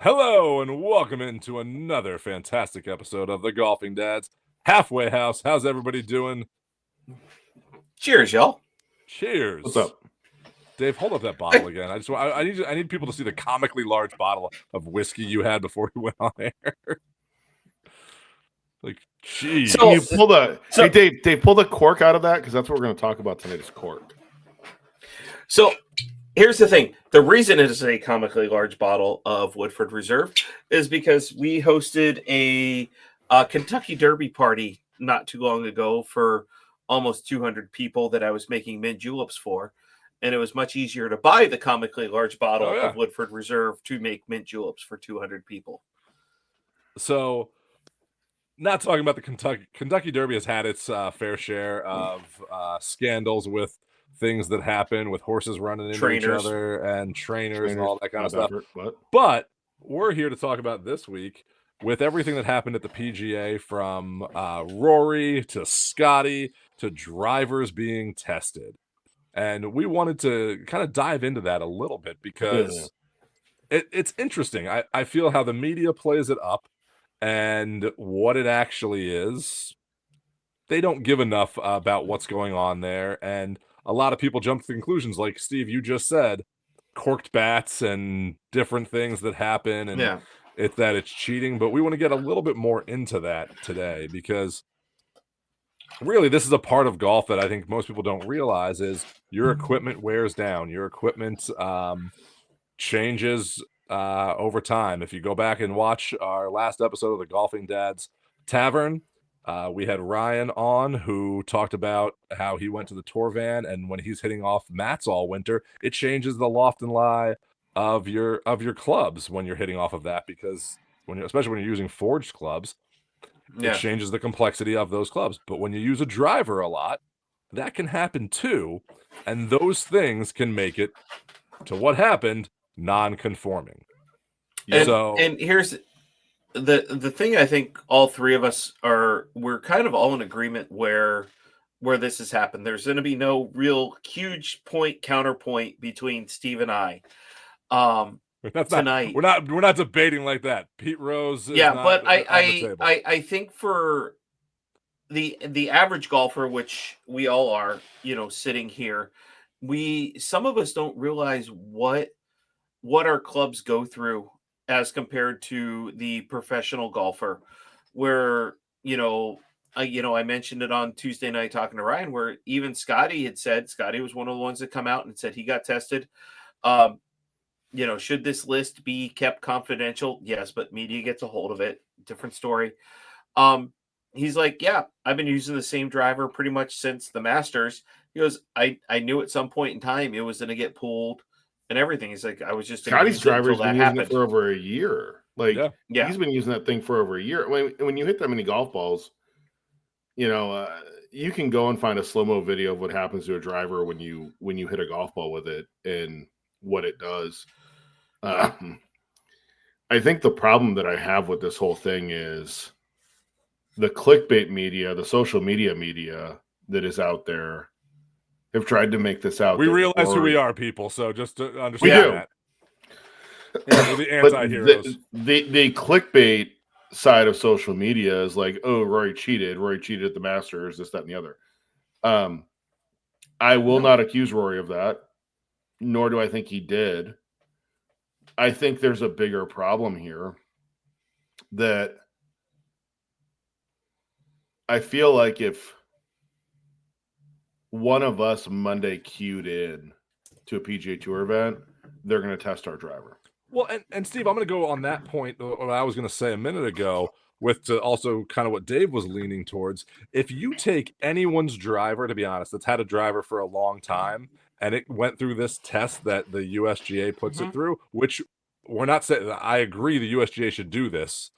Hello and welcome into another fantastic episode of the Golfing Dads Halfway House. How's everybody doing? Cheers, y'all. Cheers. What's up? Dave, hold up that bottle again. I need people to see the comically large bottle of whiskey you had before you went on air. Like, geez. So- You pull the hey Dave, pull the cork out of that because that's what we're going to talk about tonight is cork. So here's the thing. The reason it is a comically large bottle of Woodford Reserve is because we hosted a Kentucky Derby party not too long ago for almost 200 people that I was making mint juleps for. And it was much easier to buy the comically large bottle of Woodford Reserve to make mint juleps for 200 people. So, not talking about the Kentucky Derby has had its fair share of scandals with things that happen with horses running into each other and trainers and all that kind of stuff. But we're here to talk about this week with everything that happened at the PGA, from Rory to Scottie to drivers being tested. And we wanted to kind of dive into that a little bit because it's interesting. I feel how the media plays it up and what it actually is. They don't give enough about what's going on there. And a lot of people jump to conclusions like, Steve, you just said, corked bats and different things that happen. And it's cheating. But we want to get a little bit more into that today because really, this is a part of golf that I think most people don't realize is your equipment wears down. Your equipment changes over time. If you go back and watch our last episode of the Golfing Dads Tavern, we had Ryan on who talked about how he went to the tour van, and when he's hitting off mats all winter, it changes the loft and lie of your clubs when you're hitting off of that, because especially when you're using forged clubs, it changes the complexity of those clubs. But when you use a driver a lot, that can happen too. And those things can make it to what happened non-conforming. And here's the thing. I think all three of us we're kind of all in agreement where this has happened. There's going to be no real huge counterpoint between Steve and I. Tonight, we're not debating like that. Pete Rose, but I think for the average golfer, which we all are, sitting here, some of us don't realize what our clubs go through as compared to the professional golfer. Where I mentioned it on Tuesday night talking to Ryan, where even Scottie had said Scottie was one of the ones that come out and said he got tested. Should this list be kept confidential? Yes, but media gets a hold of it. Different story. He's like, yeah, I've been using the same driver pretty much since the Masters. He goes, I knew at some point in time it was going to get pulled and everything. He's like, I was just Scottie's driver's been using it for over a year. He's been using that thing for over a year. When you hit that many golf balls, you can go and find a slow-mo video of what happens to a driver when you hit a golf ball with it and what it does. I think the problem that I have with this whole thing is the clickbait media, the social media that is out there have tried to make this out. We realize who we are, people. So just to understand that. We're the anti-heroes. The clickbait side of social media is like, oh, Rory cheated at the Masters, this, that, and the other. I will not accuse Rory of that, nor do I think he did. I think there's a bigger problem here that I feel like if one of us Monday queued in to a PGA Tour event, they're going to test our driver. Well, and Steve, I'm going to go on that point, what I was going to say a minute ago, with also kind of what Dave was leaning towards. If you take anyone's driver, to be honest, that's had a driver for a long time, and it went through this test that the USGA puts it through, which we're not saying, I agree the USGA should do this,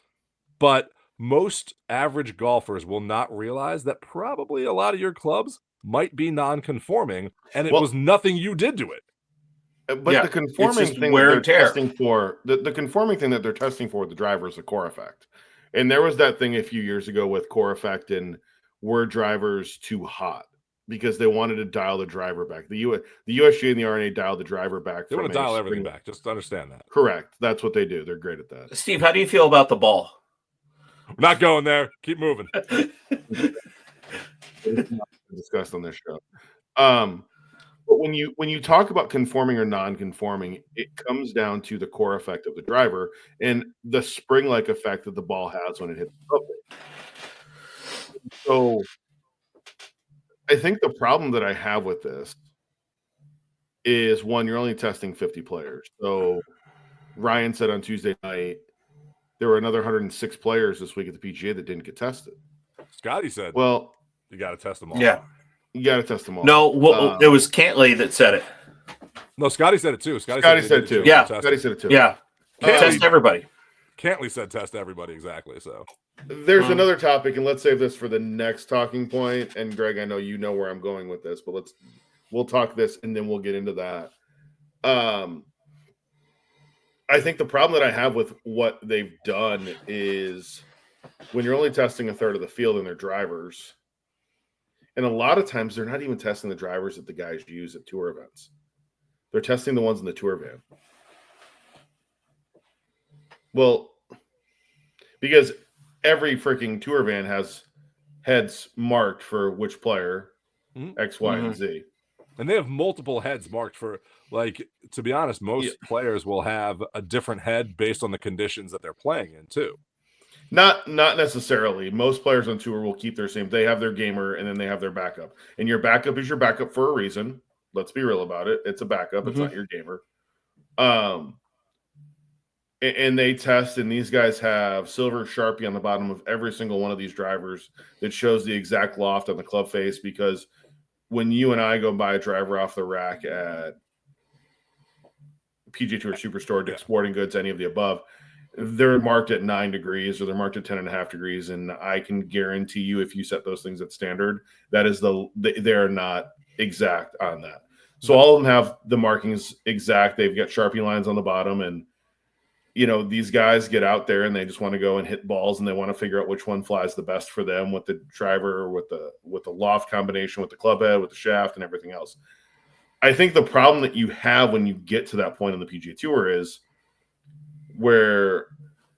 but most average golfers will not realize that probably a lot of your clubs might be non-conforming, and it was nothing you did to it. But the conforming thing that they're testing for, the conforming thing that they're testing for with the driver is the core effect. And there was that thing a few years ago with core effect and were drivers too hot. because they wanted to dial the driver back. The USGA and the R&A dialed the driver back. They want to dial everything back. Just understand that. Correct. That's what they do. They're great at that. Steve, how do you feel about the ball? We're not going there. Keep moving. Discussed on this show. But when you talk about conforming or non-conforming, it comes down to the core effect of the driver and the spring-like effect that the ball has when it hits the club face. So I think the problem that I have with this is, one, you're only testing 50 players. So Ryan said on Tuesday night there were another 106 players this week at the PGA that didn't get tested. Scottie said, well, you got to test them all. Yeah. You got to test them all. No, it was Cantley that said it. No, Scottie said it too. Scottie said it too. Yeah. Scottie said it too. Yeah. Test everybody. Cantley said test everybody, exactly. So there's another topic, and let's save this for the next talking point. And Greg, I know you know where I'm going with this, but we'll talk this and then we'll get into that. I think the problem that I have with what they've done is when you're only testing a third of the field and their drivers, and a lot of times they're not even testing the drivers that the guys use at tour events. They're testing the ones in the tour van. Well, because every freaking tour van has heads marked for which player, X, Y, and Z. And they have multiple heads marked for, like, to be honest, most players will have a different head based on the conditions that they're playing in too. Not necessarily. Most players on tour will keep their same. They have their gamer and then they have their backup. And your backup is your backup for a reason. Let's be real about it. It's a backup. It's not your gamer. And they test, and these guys have silver Sharpie on the bottom of every single one of these drivers that shows the exact loft on the club face, because when you and I go buy a driver off the rack at PGA Tour Superstore, Dick's Sporting Goods, any of the above, they're marked at 9 degrees or they're marked at 10.5 degrees. And I can guarantee you, if you set those things at standard, that is they're not exact on that. So all of them have the markings exact. They've got Sharpie lines on the bottom, and you know, these guys get out there and they just want to go and hit balls, and they want to figure out which one flies the best for them with the driver, with the loft combination, with the club head, with the shaft, and everything else. I think the problem that you have when you get to that point on the PGA Tour is where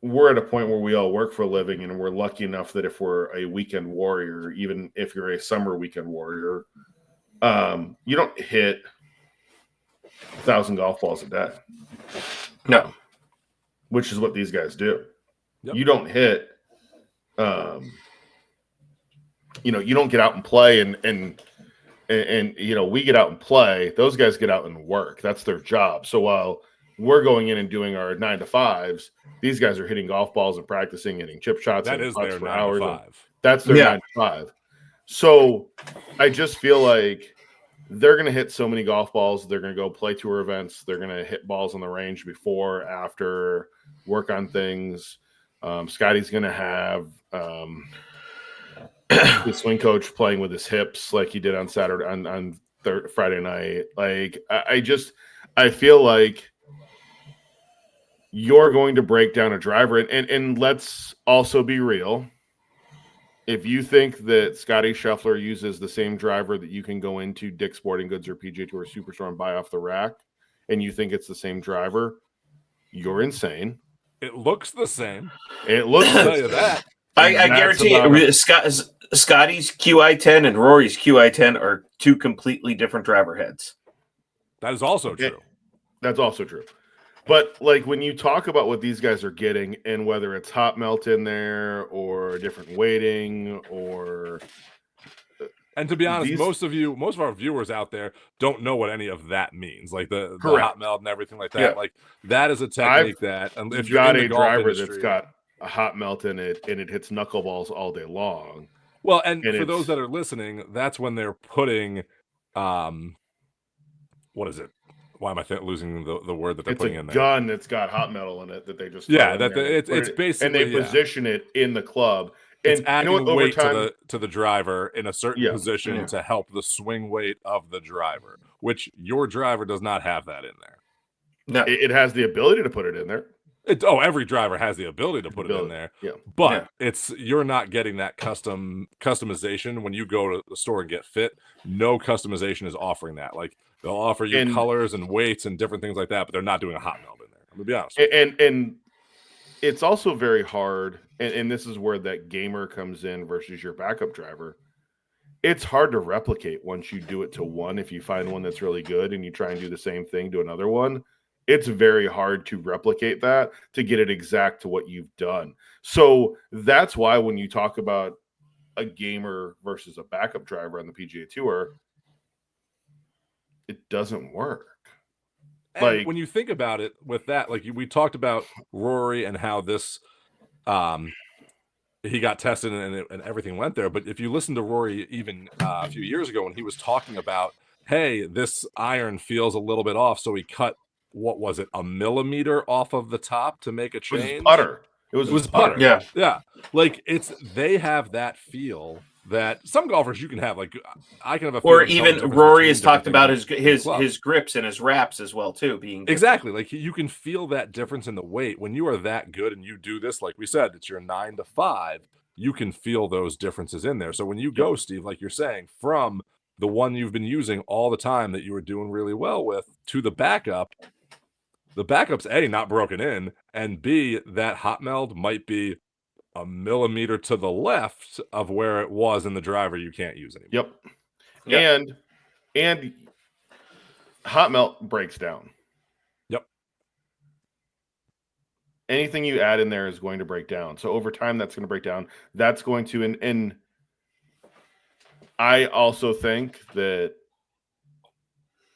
we're at a point where we all work for a living, and we're lucky enough that if we're a weekend warrior, even if you're a summer weekend warrior, you don't hit 1,000 golf balls a day. No. Which is what these guys do. Yep. You don't hit, you don't get out and play and we get out and play. Those guys get out and work. That's their job. So while we're going in and doing our 9 to 5s, these guys are hitting golf balls and practicing, hitting chip shots. That is their 9 to 5. That's their 9 to 5. So I just feel like they're going to hit so many golf balls. They're going to go play tour events. They're going to hit balls on the range before, after, work on things. Scotty's going to have the swing coach playing with his hips like he did on Saturday, on Friday night. Like, I feel like you're going to break down a driver. And let's also be real. If you think that Scottie Scheffler uses the same driver that you can go into Dick's Sporting Goods or PGA Tour Superstore and buy off the rack, and you think it's the same driver, you're insane. It looks the same. It looks I'll tell you that. I guarantee you, Scotty's QI10 and Rory's QI10 are two completely different driver heads. That is also true. That's also true. But like when you talk about what these guys are getting, and whether it's hot melt in there or different weighting, and to be honest, most of our viewers out there don't know what any of that means, like the hot melt and everything like that. Yeah. Like that is a technique that if you've got a driver that's got a hot melt in it and it hits knuckleballs all day long. Well, and for those that are listening, that's when they're putting, what is it? Why am I losing the word that they're putting in there? It's a gun that's got hot metal in it that they just it's basically, and they position it in the club. It's and adding weight to the driver in a certain position to help the swing weight of the driver, which your driver does not have that in there. No, it has the ability to put it in there. Every driver has the ability to put it in there. Yeah. But you're not getting that customization when you go to the store and get fit. No customization is offering that. Like they'll offer you colors and weights and different things like that, but they're not doing a hot melt in there. I'm gonna be honest. And it's also very hard, and this is where that gamer comes in versus your backup driver. It's hard to replicate once you do it to one. If you find one that's really good and you try and do the same thing to another one, it's very hard to replicate that to get it exact to what you've done. So that's why when you talk about a gamer versus a backup driver on the PGA Tour, it doesn't work. And like when you think about it with that, like we talked about Rory and how this he got tested and everything went there. But if you listen to Rory even a few years ago when he was talking about, hey, this iron feels a little bit off, so he cut, what was it, 1 millimeter off of the top to make a change? It was putter. It was putter. Yeah. Like they have that feel that some golfers you can have. Like I can have a feel. Or even Rory has talked about his grips and his wraps as well too being different. Exactly. Like you can feel that difference in the weight when you are that good and you do this. Like we said, it's your 9 to 5. You can feel those differences in there. So when you go, Steve, like you're saying, from the one you've been using all the time that you were doing really well with to the backup's A, not broken in, and B, that hot meld might be 1 millimeter to the left of where it was in the driver you can't use anymore. Yep. And hot melt breaks down. Yep. Anything you add in there is going to break down. So over time, that's going to break down. That's going to, and I also think that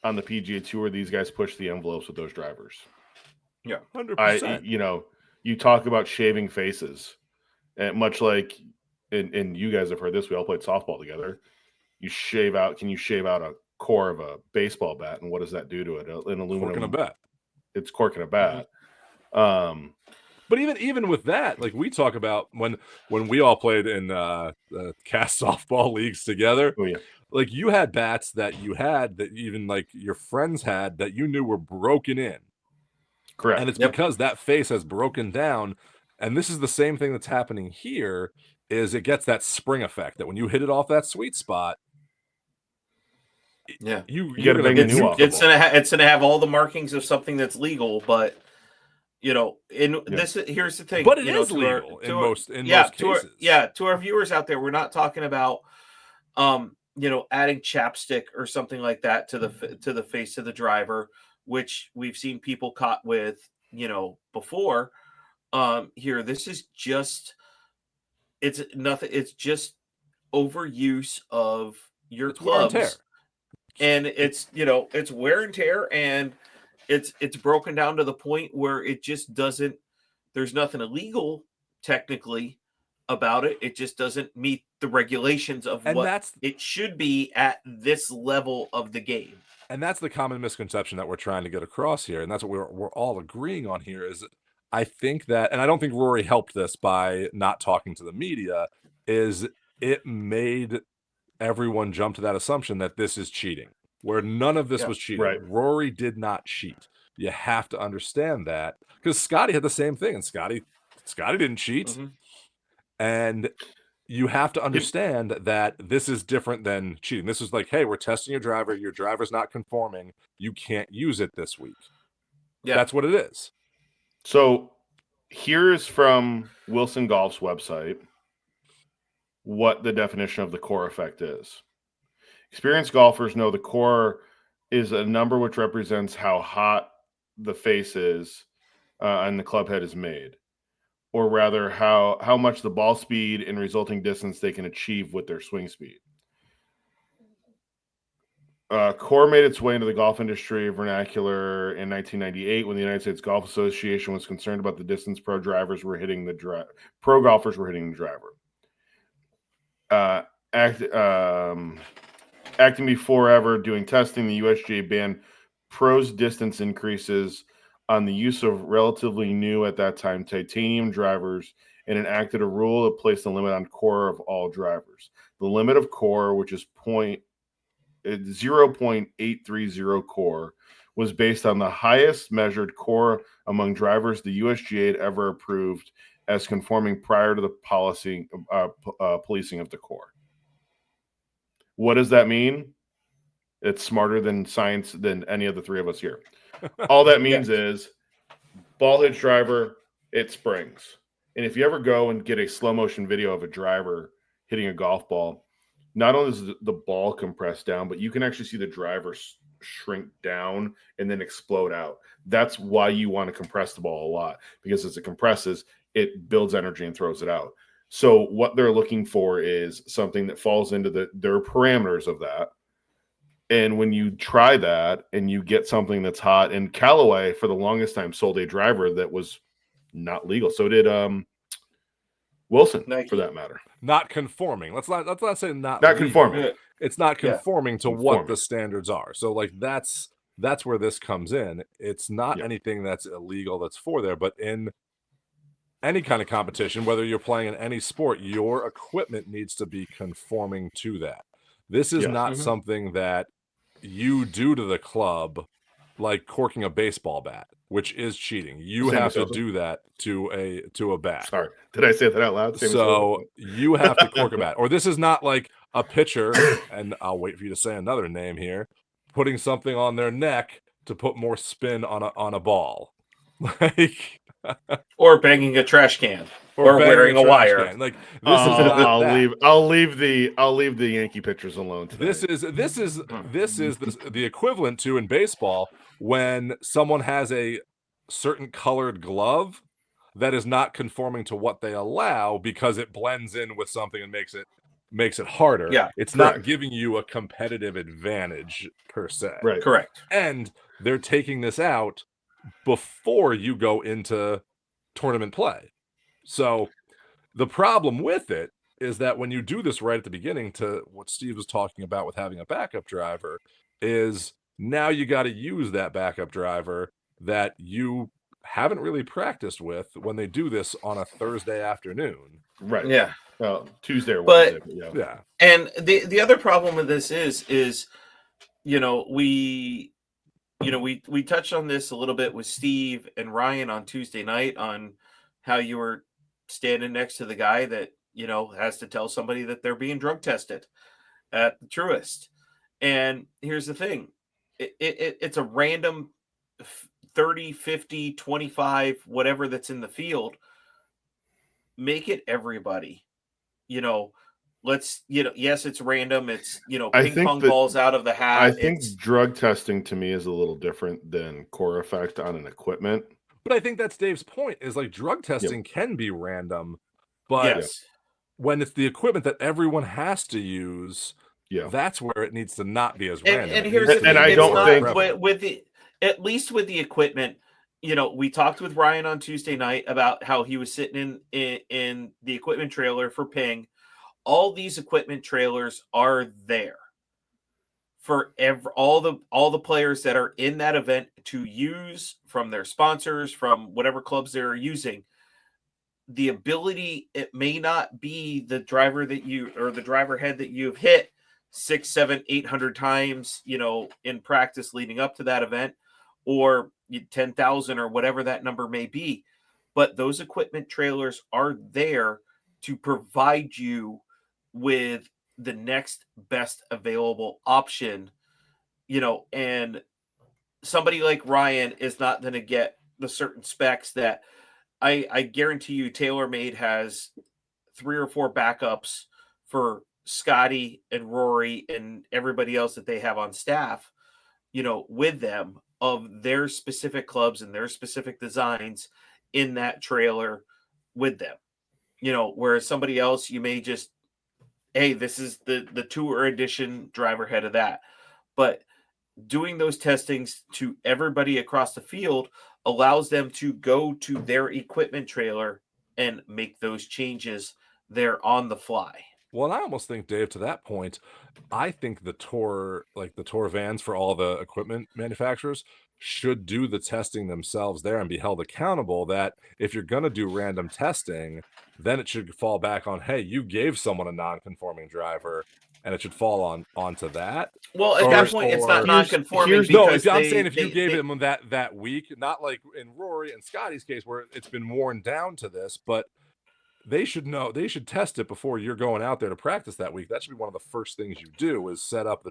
on the PGA Tour, these guys push the envelopes with those drivers. Yeah, 100%. You talk about shaving faces, and much like, and you guys have heard this, we all played softball together. Can you shave out a core of a baseball bat, and what does that do to it? An aluminum cork in a bat. It's cork in a bat. But even with that, like we talk about when we all played in cast softball leagues together. Oh yeah. Like you had bats that even like your friends had that you knew were broken in. Correct. And it's because that face has broken down. And this is the same thing that's happening here is it gets that spring effect that when you hit it off that sweet spot, you get a big it's gonna have all the markings of something that's legal, but here's the thing. But it is legal in most cases. To our viewers out there, we're not talking about adding chapstick or something like that to the face of the driver, which we've seen people caught with, before. Here, this is just, it's nothing. It's just overuse of your clubs, and it's wear and tear, and it's broken down to the point where it just doesn't. There's nothing illegal technically about it. It just doesn't meet the regulations of what it should be at this level of the game. And that's the common misconception that we're trying to get across here, and that's what we're all agreeing on here. Is I think that, and I don't think Rory helped this by not talking to the media, is it made everyone jump to that assumption that this is cheating, where none of this was cheating. Right. Rory did not cheat. You have to understand that, because Scottie had the same thing, and Scottie didn't cheat. Mm-hmm. And you have to understand that this is different than cheating. This is like, hey, we're testing your driver. Your driver's not conforming. You can't use it this week. Yeah. That's what it is. So here's from Wilson Golf's website what the definition of the core effect is. Experienced golfers know the core is a number which represents how hot the face is and the club head is made, or rather how much the ball speed and resulting distance they can achieve with their swing speed. Core made its way into the golf industry vernacular in 1998 when the United States Golf Association was concerned about the distance pro golfers were hitting the driver. Acting before ever doing testing, the USGA banned pros distance increases on the use of relatively new at that time titanium drivers, and enacted a rule that placed a limit on core of all drivers. The limit of core, which is 0.830 core, was based on the highest measured core among drivers the USGA had ever approved as conforming prior to the policing of the core. What does that mean? It's smarter than science than any of the three of us here. All that means is ball hitch driver, it springs. And if you ever go and get a slow motion video of a driver hitting a golf ball, not only is the ball compressed down, but you can actually see the driver shrink down and then explode out. That's why you want to compress the ball a lot, because as it compresses, it builds energy and throws it out. So what they're looking for is something that falls into their parameters of that. And when you try that and you get something that's hot, and Callaway for the longest time sold a driver that was not legal. So did Wilson, Nike, for that matter. Not conforming. Let's not say not conforming. It's not conforming to what the standards are. So like that's where this comes in. It's not anything that's illegal that's for there, but in any kind of competition, whether you're playing in any sport, your equipment needs to be conforming to that. This is not something that you do to the club, like corking a baseball bat, which is cheating. You have to do that to a bat. Sorry, did I say that out loud? So you have to cork a bat. Or this is not like a pitcher, and I'll wait for you to say another name here, putting something on their neck to put more spin on a ball. Like or banging a trash can, or wearing a wire. Can. Like this is not I'll leave the Yankee pitchers alone today. This is the equivalent to in baseball when someone has a certain colored glove that is not conforming to what they allow because it blends in with something and makes it harder. Yeah, it's not giving you a competitive advantage per se. Right. Correct. And they're taking this out before you go into tournament play. So the problem with it is that when you do this right at the beginning, to what Steve was talking about with having a backup driver, is now you got to use that backup driver that you haven't really practiced with when they do this on a Thursday afternoon. Right. Yeah. Well, Tuesday or Wednesday. But yeah. And the other problem with this is we touched on this a little bit with Steve and Ryan on Tuesday night on how you were standing next to the guy that, has to tell somebody that they're being drug tested at the Truist. And here's the thing. It's a random 30, 50, 25, whatever that's in the field. Make it everybody. Yes, it's random. It's, ping pong balls out of the hat. I think drug testing to me is a little different than core effect on an equipment. But I think that's Dave's point, is like drug testing can be random, but when it's the equipment that everyone has to use, that's where it needs to not be as random. And here's the thing, I don't think at least with the equipment, we talked with Ryan on Tuesday night about how he was sitting in the equipment trailer for Ping. All these equipment trailers are there for all the players that are in that event to use from their sponsors, from whatever clubs they're using. The ability, it may not be the driver the driver head that you've hit 600, 700, 800 times, in practice leading up to that event, or 10,000 or whatever that number may be. But those equipment trailers are there to provide you with the next best available option, and somebody like Ryan is not going to get the certain specs that I guarantee you TaylorMade has 3 or 4 backups for Scottie and Rory and everybody else that they have on staff, with them, of their specific clubs and their specific designs in that trailer with them, whereas somebody else, you may just, hey, this is the tour edition driver head of that. But doing those testings to everybody across the field allows them to go to their equipment trailer and make those changes there on the fly. Well, and I almost think, Dave, to that point, I think the tour vans for all the equipment manufacturers should do the testing themselves there and be held accountable, that if you're going to do random testing, then it should fall back on, hey, you gave someone a non-conforming driver and it should fall onto that. Well, at that point, it's not non-conforming. No, I'm saying if you gave him that week, not like in Rory and Scottie's case where it's been worn down to this, but they should know, they should test it before you're going out there to practice that week. That should be one of the first things you do, is set up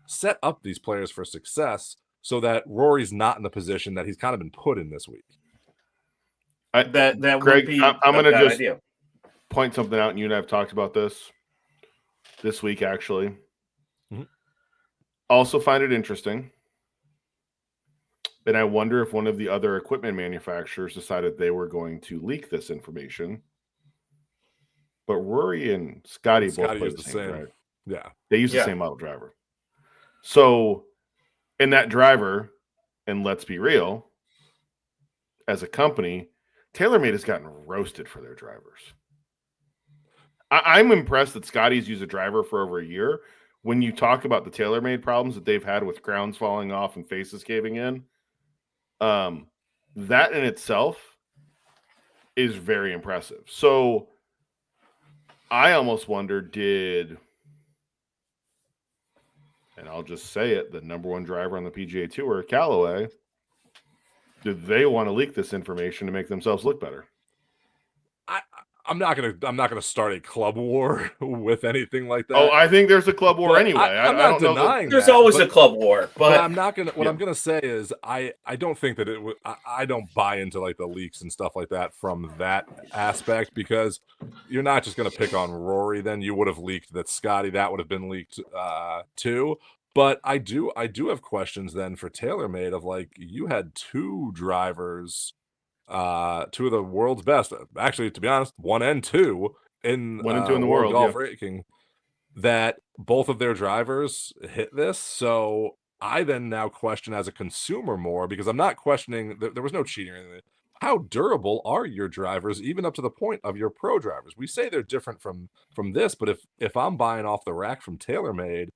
set up these players for success, so that Rory's not in the position that he's kind of been put in this week. That Greg, would be I'm going to just idea. Point something out, and you and I have talked about this week, actually. Mm-hmm. Also find it interesting, and I wonder if one of the other equipment manufacturers decided they were going to leak this information. But Rory and Scottie both play the same driver. Yeah. They use the same model driver. So in that driver, and let's be real, as a company, TaylorMade has gotten roasted for their drivers. I'm impressed that Scottie's used a driver for over a year. When you talk about the TaylorMade problems that they've had with crowns falling off and faces caving in, that in itself is very impressive. So I almost wonder, and I'll just say it, the number one driver on the PGA Tour, Callaway, did they want to leak this information to make themselves look better? I'm not gonna start a club war with anything like that. Oh, I think there's a club war anyway. I'm not denying there's always a club war, but I'm not gonna. What I'm gonna say is, I don't think that it would. I don't buy into like the leaks and stuff like that from that aspect, because you're not just gonna pick on Rory. Then you would have leaked that Scottie. That would have been leaked too. But I do have questions then for TaylorMade of, like, you had two drivers. Two of the world's best, actually, to be honest, 1 and 2 in the world golf ranking, that both of their drivers hit this. So I then now question as a consumer more, because I'm not questioning there was no cheating or anything. How durable are your drivers, even up to the point of your pro drivers? We say they're different from this, but if I'm buying off the rack from TaylorMade,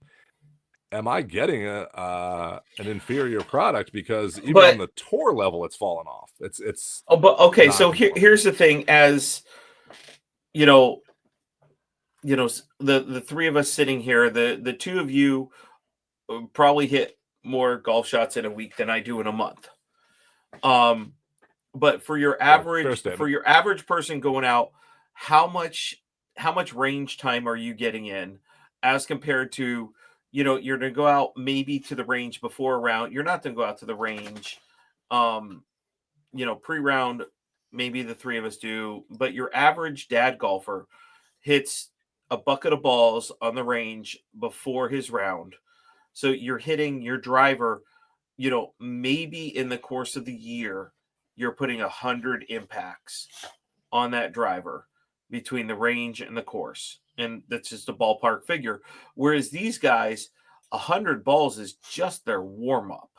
am I getting an inferior product? Because even on the tour level, it's fallen off. It's but okay. So here's the thing: as you know, the three of us sitting here, the two of you probably hit more golf shots in a week than I do in a month. But for your average person going out, how much range time are you getting in as compared to, you're going to go out maybe to the range before a round. You're not going to go out to the range, pre-round, maybe the three of us do, but your average dad golfer hits a bucket of balls on the range before his round. So you're hitting your driver, maybe in the course of the year, you're putting 100 impacts on that driver between the range and the course. And that's just a ballpark figure. Whereas these guys, 100 balls is just their warm up.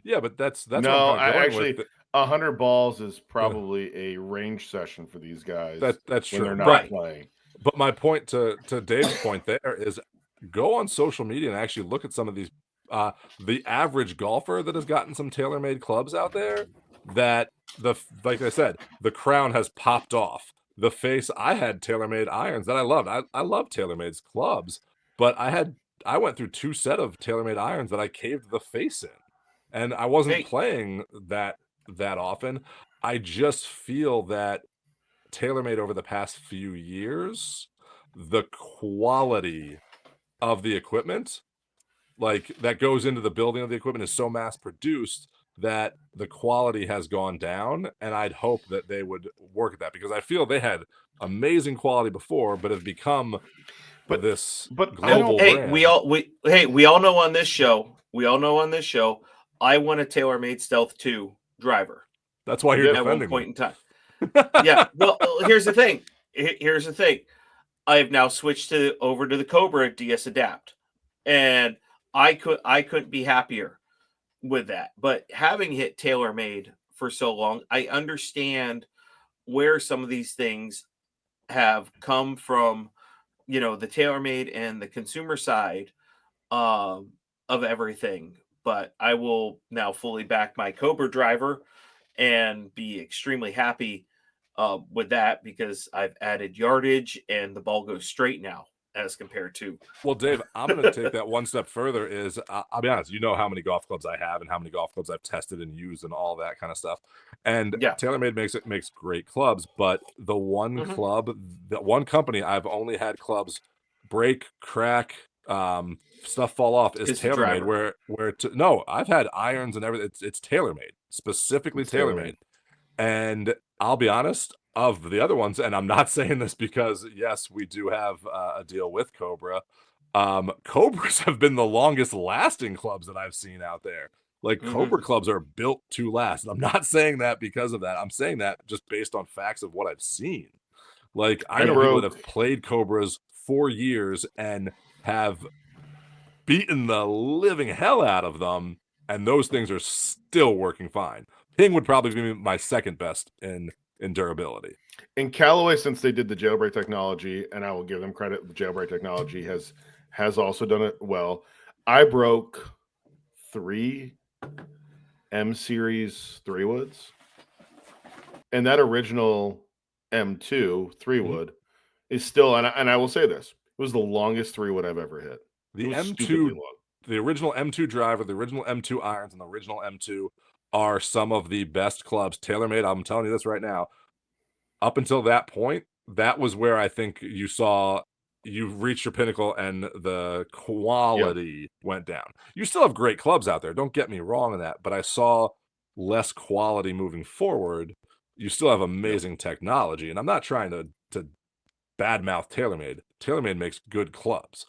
Yeah, but that's no, what I'm kind of going with. 100 balls is probably a range session for these guys. That's true. When they're not playing. But my point to Dave's point there is, go on social media and actually look at some of these. The average golfer that has gotten some TaylorMade clubs out there, that like I said, the crown has popped off. The face, I had TaylorMade irons that I loved. I love TaylorMade's clubs, but I went through 2 set of TaylorMade irons that I caved the face in, and I wasn't playing that often. I just feel that TaylorMade over the past few years, the quality of the equipment, like, that goes into the building of the equipment, is so mass produced that the quality has gone down, and I'd hope that they would work at that, because I feel they had amazing quality before, but have become global brand. We all know on this show, I want a TaylorMade Stealth 2 driver. That's why you're at defending one point in time. Yeah. Well, here's the thing. I have now switched over to the Cobra DS Adapt, and I couldn't be happier with that. But having hit TaylorMade for so long, I understand where some of these things have come from, the TaylorMade and the consumer side of everything. But I will now fully back my Cobra driver and be extremely happy with that, because I've added yardage and the ball goes straight now. as compared to. Well, Dave, I'm going to take that one step further. I'll be honest, you know how many golf clubs I have and how many golf clubs I've tested and used and all that kind of stuff. And TaylorMade makes great clubs, but the one club, that one company I've only had clubs break, crack, stuff fall off is TaylorMade. No, I've had irons and everything. It's TaylorMade, specifically TaylorMade. And I'll be honest, of the other ones, and I'm not saying this because, yes, we do have a deal with Cobra. Cobras have been the longest lasting clubs that I've seen out there. Like, Cobra clubs are built to last. And I'm not saying that because of that. I'm saying that just based on facts of what I've seen. Like, I know people that have played Cobras for years and have beaten the living hell out of them, and those things are still working fine. Ping would probably be my second best in durability. In Callaway, since they did the jailbreak technology, and I will give them credit, the jailbreak technology has also done it well. I broke 3 M Series 3-woods, and that original M2 3-wood is still, and I will say this, it was the longest 3-wood I've ever hit. The M2, the original M2 driver, the original M2 irons, and the original M2 are some of the best clubs. TaylorMade, I'm telling you this right now, up until that point, that was where I think you reached your pinnacle and the quality went down. You still have great clubs out there, don't get me wrong on that, but I saw less quality moving forward. You still have amazing technology, and I'm not trying to badmouth TaylorMade. TaylorMade makes good clubs.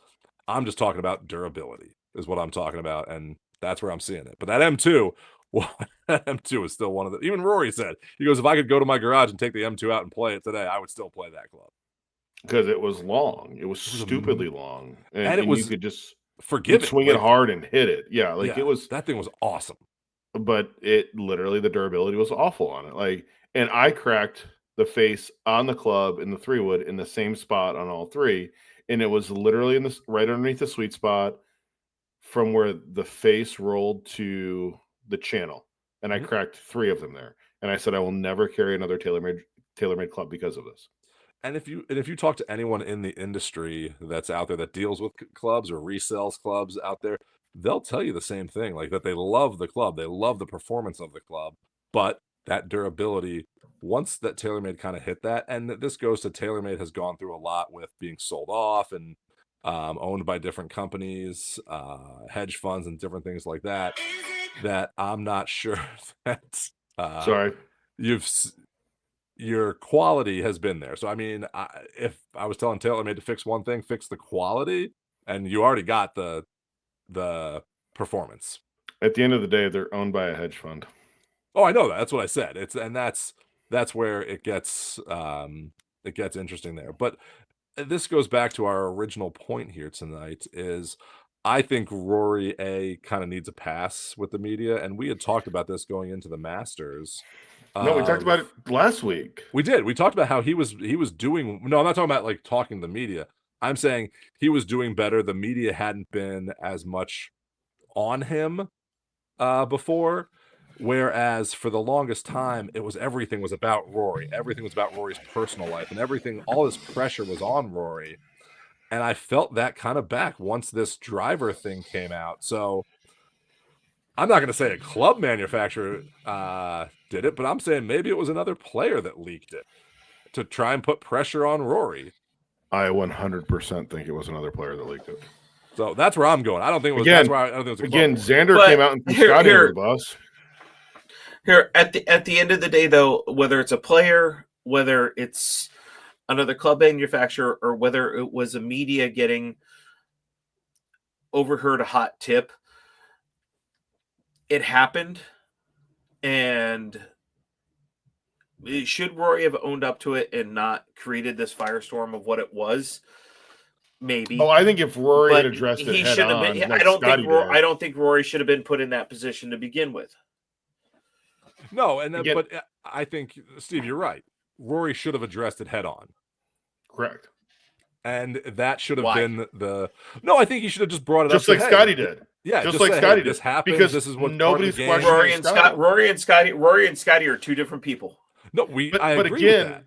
I'm just talking about durability is what I'm talking about, and that's where I'm seeing it. But that M2, well, that M2 is still one of the, even Rory said, he goes, if I could go to my garage and take the M2 out and play it today, I would still play that club. Because it was long. It was stupidly long. And it was, you could just swing it hard and hit it. Yeah, it was, that thing was awesome. But it literally, the durability was awful on it. Like, and I cracked the face on the club in the 3-wood in the same spot on all 3. And it was literally in this right underneath the sweet spot from where the face rolled to the channel. And I cracked 3 of them there. And I said, I will never carry another TaylorMade club because of this. And if you talk to anyone in the industry that's out there that deals with clubs or resells clubs out there, they'll tell you the same thing, like that they love the club, they love the performance of the club, but that durability, once that TaylorMade kind of hit that, and this goes to TaylorMade has gone through a lot with being sold off and owned by different companies, hedge funds and different things like that, that I'm not sure that your quality has been there. So, I mean, if I was telling TaylorMade to fix one thing, fix the quality, and you already got the performance. At the end of the day, they're owned by a hedge fund. Oh, I know that. That's what I said. That's where it gets interesting there. But this goes back to our original point here tonight is I think Rory kind of needs a pass with the media, and we had talked about this going into the Masters. No, we talked about it last week. We did. We talked about how he was doing. No, I'm not talking about like talking to the media. I'm saying he was doing better. The media hadn't been as much on him before. Whereas for the longest time, everything was about Rory. Everything was about Rory's personal life, and all this pressure was on Rory. And I felt that kind of back once this driver thing came out. So I'm not going to say a club manufacturer did it, but I'm saying maybe it was another player that leaked it to try and put pressure on Rory. I 100% think it was another player that leaked it. So that's where I'm going. I don't think it was. That's why I don't think it was. Again, Xander came out and put Scottie under the bus. Here at the end of the day, though, whether it's a player, whether it's another club manufacturer, or whether it was a media getting overheard a hot tip, it happened, and should Rory have owned up to it and not created this firestorm of what it was? Maybe. Oh, I think if Rory had addressed it head on, I don't think Rory should have been put in that position to begin with. No, but I think, Steve, you're right. Rory should have addressed it head on. Correct. And that should have been No, I think he should have just brought it just up. Just like Scottie did. Yeah, just like Scottie did. This happened. Because this is what nobody's questioning Rory and Scottie are two different people. No, I agree with that.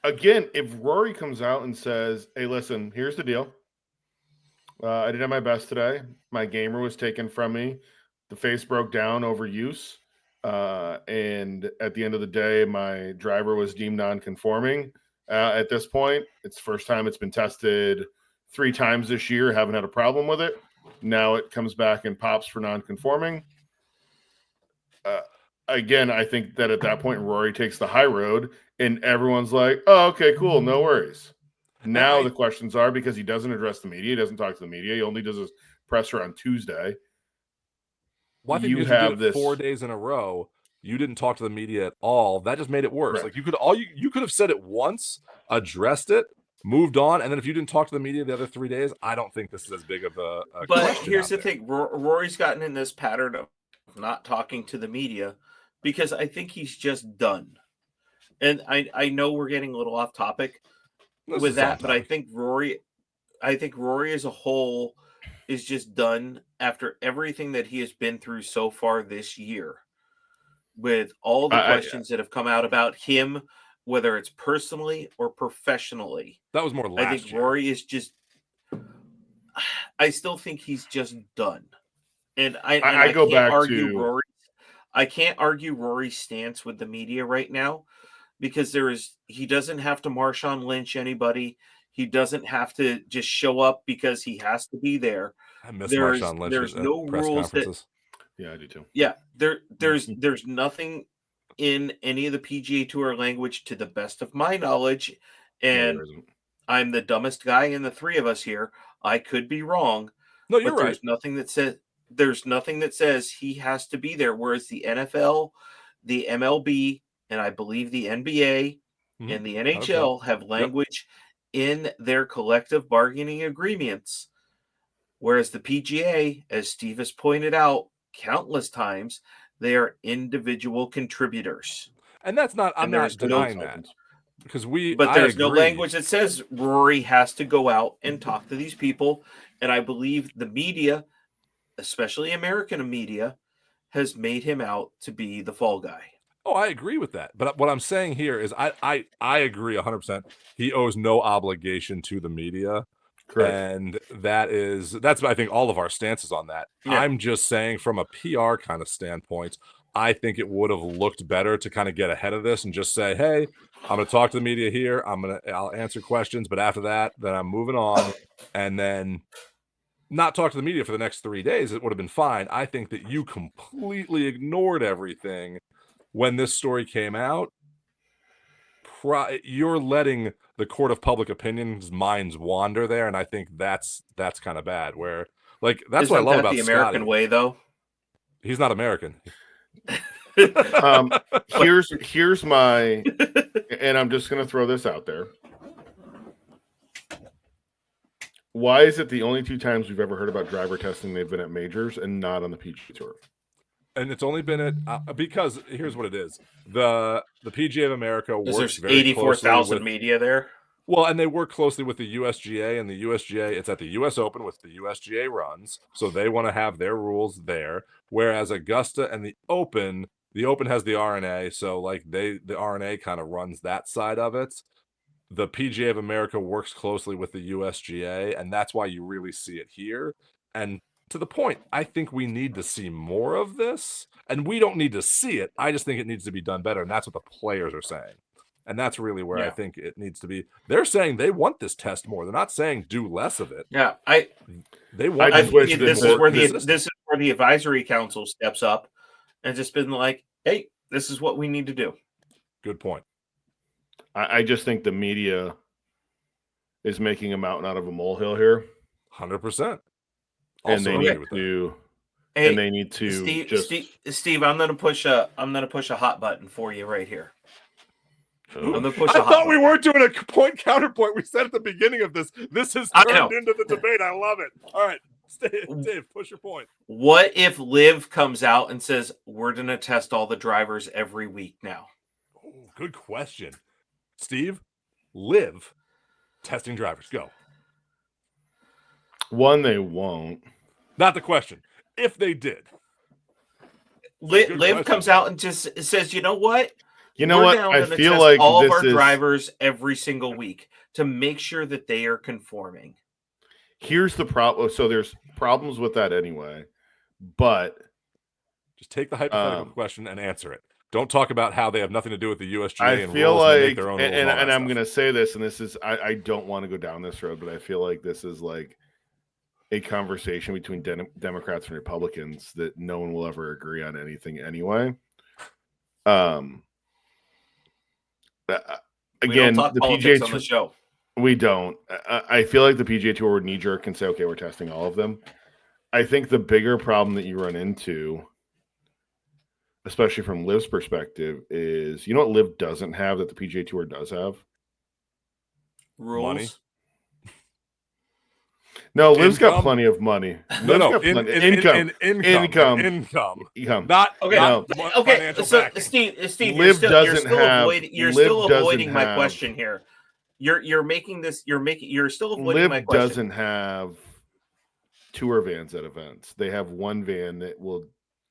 again, if Rory comes out and says, "Hey, listen, here's the deal. I didn't have my best today. My gamer was taken from me. The face broke down over use. And at the end of the day, my driver was deemed non-conforming. At this point, it's the first time it's been tested 3 times this year. Haven't had a problem with it. Now it comes back and pops for non-conforming. Again, I think that at that point, Rory takes the high road and everyone's like, oh, okay, cool. No worries. Now the questions are, because he doesn't address the media, he doesn't talk to the media, he only does his presser on Tuesday. Well, I think you did it 4 days in a row. You didn't talk to the media at all. That just made it worse. Right. Like you could have said it once, addressed it, moved on, and then if you didn't talk to the media the other 3 days, I don't think this is as big of a But here's the thing: Rory's gotten in this pattern of not talking to the media because I think he's just done. And I know we're getting a little off topic with that, but I think Rory as a whole is just done after everything that he has been through so far this year, with all the questions that have come out about him, whether it's personally or professionally. That was more last year. I think Rory is just. I still think he's just done, and I go back to Rory. I can't argue Rory's stance with the media right now, because he doesn't have to Marshawn Lynch anybody. He doesn't have to just show up because he has to be there. I miss Marshawn Lynch. There's no rules that. Yeah, I do too. Yeah, there's nothing in any of the PGA Tour language, to the best of my knowledge, and I'm the dumbest guy in the 3 of us here. I could be wrong. No, you're right. There's nothing that says he has to be there. Whereas the NFL, the MLB, and I believe the NBA and the NHL have language in their collective bargaining agreements. Whereas the PGA, as Steve has pointed out countless times, they are individual contributors. And that's not, I'm not denying that. But there's no language that says Rory has to go out and talk to these people. And I believe the media, especially American media, has made him out to be the fall guy. Oh, I agree with that. But what I'm saying here is I agree 100%. He owes no obligation to the media. Correct. And that's I think all of our stances on that. Yeah. I'm just saying, from a PR kind of standpoint, I think it would have looked better to kind of get ahead of this and just say, hey, I'm going to talk to the media here. I'll answer questions, but after that, then I'm moving on, and then not talk to the media for the next 3 days. It would have been fine. I think that you completely ignored everything when this story came out. You're letting the court of public opinion's minds wander there, and I think that's kind of bad. Where, like, that's Isn't what I love about the American Scottie. way, though. He's not American. Here's my, and I'm just going to throw this out there. Why is it the only 2 times we've ever heard about driver testing they've been at majors and not on the PGA Tour? And it's only been at because here's what it is: the PGA of America works there's very 84,000 media there. Well, and they work closely with the USGA, and the USGA, it's at the US Open, which the USGA runs, so they want to have their rules there. Whereas Augusta and the Open has the RNA, so like the RNA kind of runs that side of it. The PGA of America works closely with the USGA, and that's why you really see it here. And to the point, I think we need to see more of this, and we don't need to see it. I just think it needs to be done better, and that's what the players are saying. And that's really where I think it needs to be. They're saying they want this test more. They're not saying do less of it. Yeah, they want. This is where the advisory council steps up and just been like, "Hey, this is what we need to do." Good point. I just think the media is making a mountain out of a molehill here. 100%. And they need to. Hey, and they need to. Steve, I'm gonna push a hot button for you right here. I thought we weren't doing a point counterpoint. We said at the beginning of this has turned into the debate. I love it. All right, Dave, push your point. What if Liv comes out and says, we're going to test all the drivers every week now? Oh, good question. Steve, Liv testing drivers. Go. One, they won't. Not the question. If they did. Liv comes out and just says, you know what? You know what? Now I gonna feel test like all of this our is drivers every single week to make sure that they are conforming. Here's the problem. So there's problems with that anyway, but just take the hypothetical question and answer it. Don't talk about how they have nothing to do with the USGA I and feel rules and they make like, their own rules and I'm stuff. going to say this, and this is, I don't want to go down this road, but I feel like this is like a conversation between Democrats and Republicans that no one will ever agree on anything anyway. Again, we don't talk the politics PGA on the show. We don't. I feel like the PGA Tour would knee jerk and say, okay, we're testing all of them. I think the bigger problem that you run into, especially from Liv's perspective, is you know what Liv doesn't have that the PGA Tour does have? Rules. Money. No, Liv's got plenty of money. Income. Not okay. Not okay. Financial So, backing. Steve, you're still avoiding my question here. You're still avoiding my question. Liv doesn't have tour vans at events. They have one van that will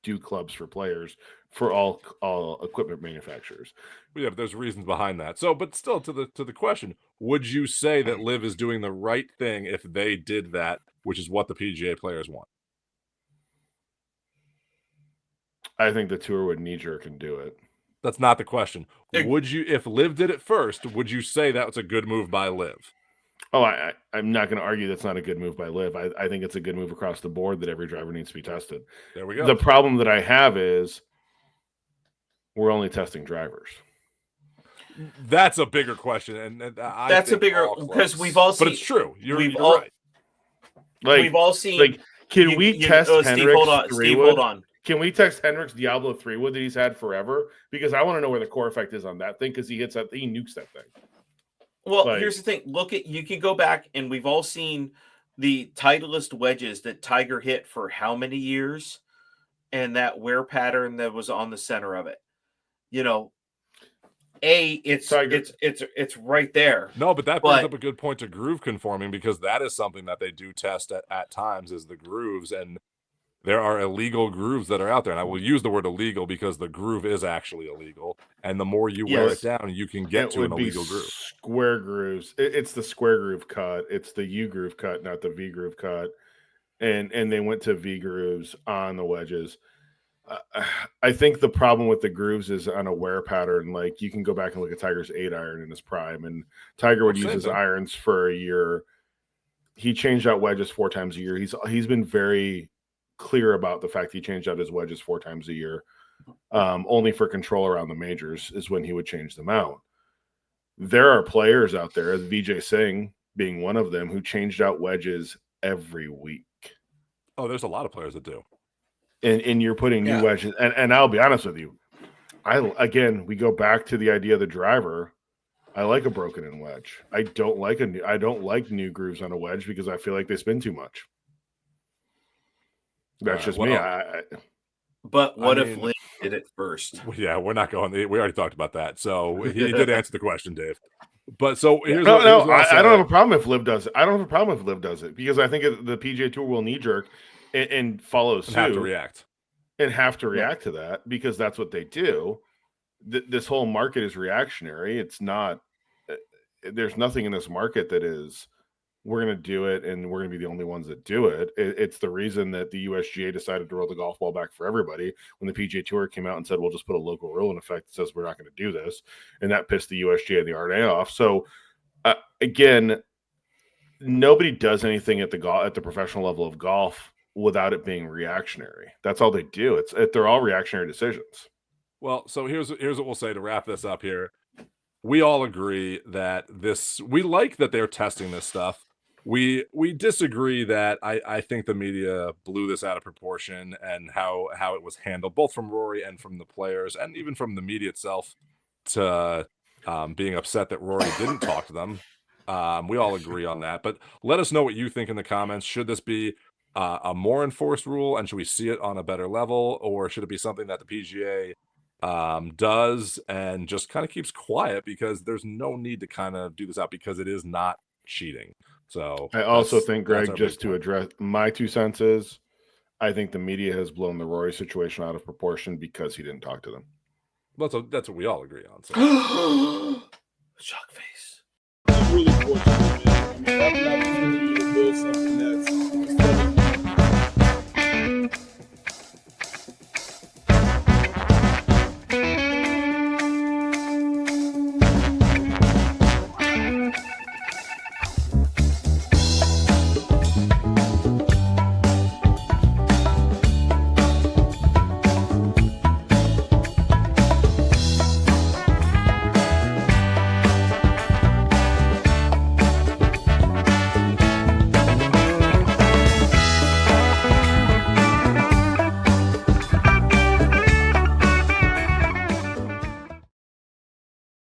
do clubs for players for all equipment manufacturers. Yeah, but there's reasons behind that. So, but still, to the question, would you say that Liv is doing the right thing if they did that, which is what the PGA players want? I think the tour would knee jerk and do it. That's not the question. Would you, if Liv did it first, would you say that was a good move by Liv? Oh, I'm not going to argue that's not a good move by Liv. I think it's a good move across the board that every driver needs to be tested. There we go. The problem that I have is we're only testing drivers. That's a bigger question, and that's a bigger because we've all seen. But it's true. You're right. Like we've all seen. Like, can we test Hendricks? Steve, hold on. Steve, hold on. Can we test Hendricks Diablo 3-wood that he's had forever? Because I want to know where the core effect is on that thing because he nukes that thing. Well, here's the thing. You can go back and we've all seen the Titleist wedges that Tiger hit for how many years and that wear pattern that was on the center of it. You know, it's right there. No, but that brings up a good point to groove conforming because that is something that they do test at times is the grooves, and there are illegal grooves that are out there. And I will use the word illegal because the groove is actually illegal. And the more you wear it down, you can get to an illegal groove. Square grooves. It's the square groove cut. It's the U groove cut, not the V groove cut. And they went to V grooves on the wedges. I think the problem with the grooves is on a wear pattern. Like you can go back and look at Tiger's 8-iron in his prime, and Tiger would use his irons for a year. He changed out wedges 4 times a year. He's been very clear about the fact he changed out his wedges 4 times a year, only for control around the majors is when he would change them out. There are players out there, Vijay Singh being one of them, who changed out wedges every week. Oh, there's a lot of players that do. And you're putting new wedges. And I'll be honest with you. We go back to the idea of the driver. I like a broken in wedge. I don't like new grooves on a wedge because I feel like they spin too much. That's just me. But what if Lynn did it first? Yeah, we're not going. We already talked about that. So he did answer the question, Dave. But so here's I don't have a problem if Liv does it. I don't have a problem if Liv does it because I think the PGA Tour will knee jerk and follow suit. And have to react. To that because that's what they do. This whole market is reactionary. It's not. There's nothing in this market that is. We're going to do it, and we're going to be the only ones that do it. It's the reason that the USGA decided to roll the golf ball back for everybody when the PGA Tour came out and said, we'll just put a local rule in effect that says we're not going to do this. And that pissed the USGA and the RNA off. So, again, nobody does anything at the professional level of golf without it being reactionary. That's all they do. They're all reactionary decisions. Well, so here's what we'll say to wrap this up here. We all agree that we like that they're testing this stuff. We disagree that I think the media blew this out of proportion and how it was handled, both from Rory and from the players, and even from the media itself, to being upset that Rory didn't talk to them. We all agree on that. But let us know what you think in the comments. Should this be a more enforced rule, and should we see it on a better level, or should it be something that the PGA does and just kind of keeps quiet because there's no need to kind of do this out because it is not cheating? So I also think, Greg, just to address my 2 cents is, I think the media has blown the Rory situation out of proportion because he didn't talk to them. Well, that's what we all agree on. So. Shock face. I'm really fortunate, man. I mean,